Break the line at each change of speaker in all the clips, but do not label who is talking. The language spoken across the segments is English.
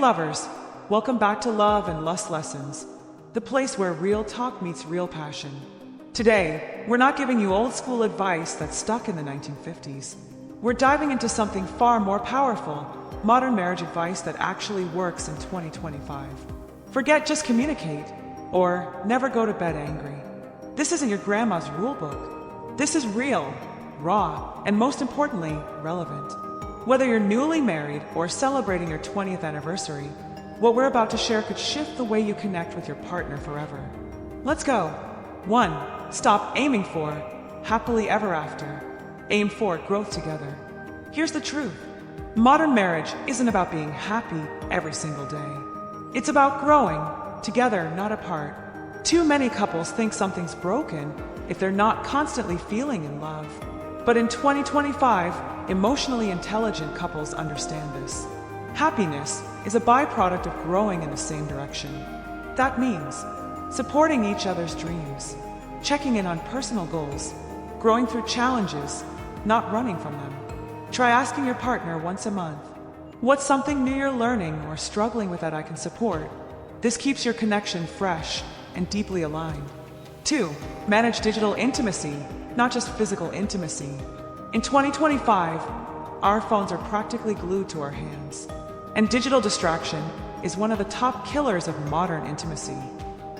lovers, welcome back to Love and Lust Lessons, the place where real talk meets real passion. Today, we're not giving you old school advice that's stuck in the 1950s. We're diving into something far more powerful, modern marriage advice that actually works in 2025. Forget just communicate, or never go to bed angry. This isn't your grandma's rule book. This is real, raw, and most importantly, relevant. Whether you're newly married or celebrating your 20th anniversary, what we're about to share could shift the way you connect with your partner forever. Let's go. 1. Stop aiming for happily ever after. Aim for growth together. Here's the truth. Modern marriage isn't about being happy every single day. It's about growing together, not apart. Too many couples think something's broken if they're not constantly feeling in love. But in 2025, emotionally intelligent couples understand this. Happiness is a byproduct of growing in the same direction. That means supporting each other's dreams, checking in on personal goals, growing through challenges, not running from them. Try asking your partner once a month, what's something new you're learning or struggling with that I can support? This keeps your connection fresh and deeply aligned. 2. Manage digital intimacy, not just physical intimacy. In 2025, our phones are practically glued to our hands, and digital distraction is one of the top killers of modern intimacy.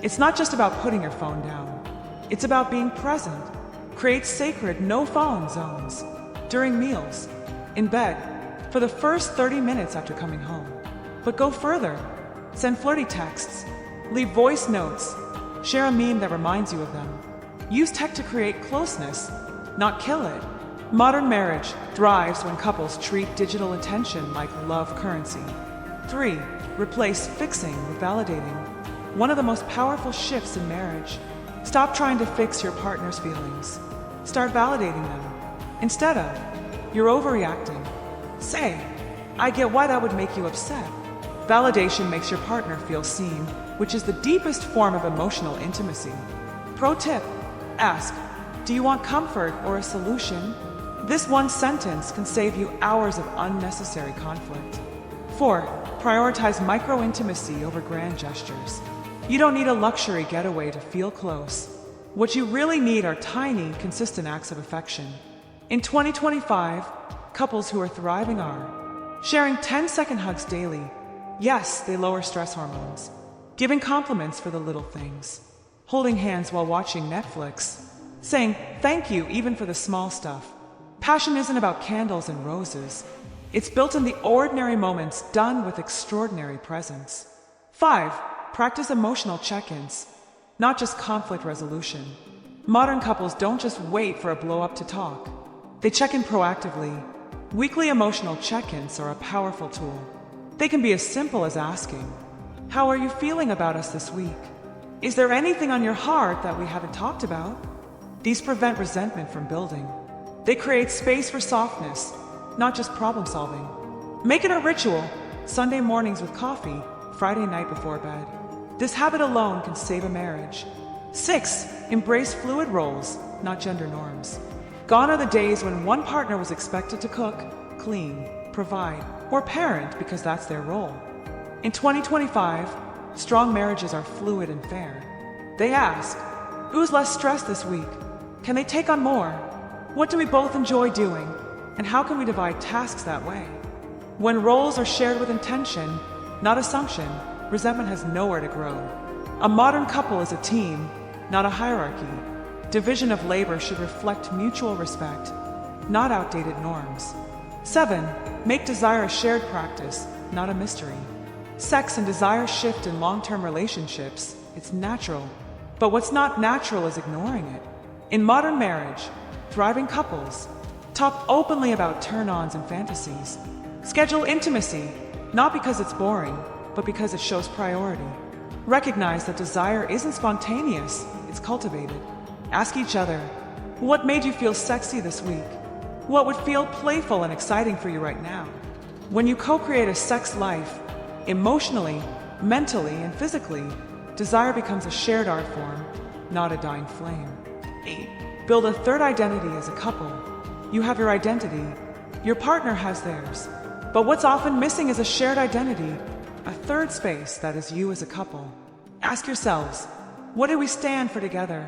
It's not just about putting your phone down. It's about being present. Create sacred no-phone zones during meals, in bed, for the first 30 minutes after coming home. But go further. Send flirty texts, leave voice notes, share a meme that reminds you of them. Use tech to create closeness, not kill it. Modern marriage thrives when couples treat digital attention like love currency. 3. Replace fixing with validating. One of the most powerful shifts in marriage. Stop trying to fix your partner's feelings. Start validating them. Instead of, you're overreacting. Say, I get why that would make you upset. Validation makes your partner feel seen, which is the deepest form of emotional intimacy. Pro tip, ask, do you want comfort or a solution? This one sentence can save you hours of unnecessary conflict. 4. Prioritize micro-intimacy over grand gestures. You don't need a luxury getaway to feel close. What you really need are tiny, consistent acts of affection. In 2025, couples who are thriving are sharing 10-second hugs daily. Yes, they lower stress hormones. Giving compliments for the little things. Holding hands while watching Netflix. Saying thank you even for the small stuff. Passion isn't about candles and roses. It's built in the ordinary moments done with extraordinary presence. 5. Practice emotional check-ins, not just conflict resolution. Modern couples don't just wait for a blow-up to talk. They check in proactively. Weekly emotional check-ins are a powerful tool. They can be as simple as asking, how are you feeling about us this week? Is there anything on your heart that we haven't talked about? These prevent resentment from building. They create space for softness, not just problem solving. Make it a ritual, Sunday mornings with coffee, Friday night before bed. This habit alone can save a marriage. 6. Embrace fluid roles, not gender norms. Gone are the days when one partner was expected to cook, clean, provide, or parent because that's their role. In 2025, strong marriages are fluid and fair. They ask, who's less stressed this week? Can they take on more? What do we both enjoy doing? And how can we divide tasks that way? When roles are shared with intention, not assumption, resentment has nowhere to grow. A modern couple is a team, not a hierarchy. Division of labor should reflect mutual respect, not outdated norms. 7. Make desire a shared practice, not a mystery. Sex and desire shift in long-term relationships. It's natural. But what's not natural is ignoring it. In modern marriage, thriving couples talk openly about turn-ons and fantasies. Schedule intimacy, not because it's boring, but because it shows priority. Recognize that desire isn't spontaneous, it's cultivated. Ask each other, what made you feel sexy this week? What would feel playful and exciting for you right now? When you co-create a sex life, emotionally, mentally, and physically, desire becomes a shared art form, not a dying flame. 8. Build a third identity as a couple. You have your identity, your partner has theirs. But what's often missing is a shared identity. a third space that is you as a couple. Ask yourselves, what do we stand for together?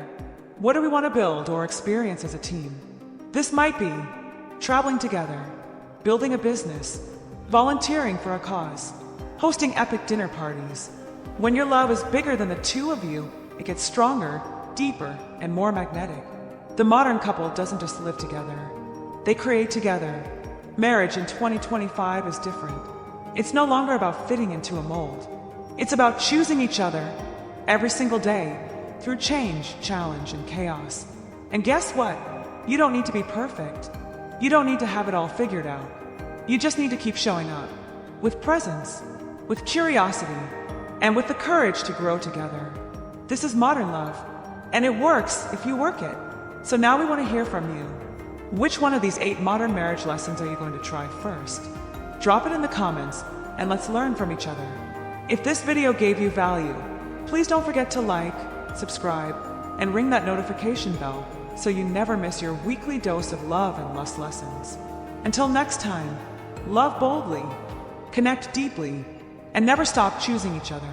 What do we want to build or experience as a team? This might be traveling together, building a business, volunteering for a cause, hosting epic dinner parties. When your love is bigger than the two of you, it gets stronger, deeper, and more magnetic. The modern couple doesn't just live together, they create together. Marriage in 2025 is different. It's no longer about fitting into a mold. It's about choosing each other every single day through change, challenge, and chaos. And guess what? You don't need to be perfect. You don't need to have it all figured out. You just need to keep showing up with presence, with curiosity, and with the courage to grow together. This is modern love, and it works if you work it. So now we want to hear from you. Which one of these 8 modern marriage lessons are you going to try first? Drop it in the comments, and let's learn from each other. If this video gave you value, please don't forget to like, subscribe, and ring that notification bell so you never miss your weekly dose of love and lust lessons. Until next time, love boldly, connect deeply, and never stop choosing each other.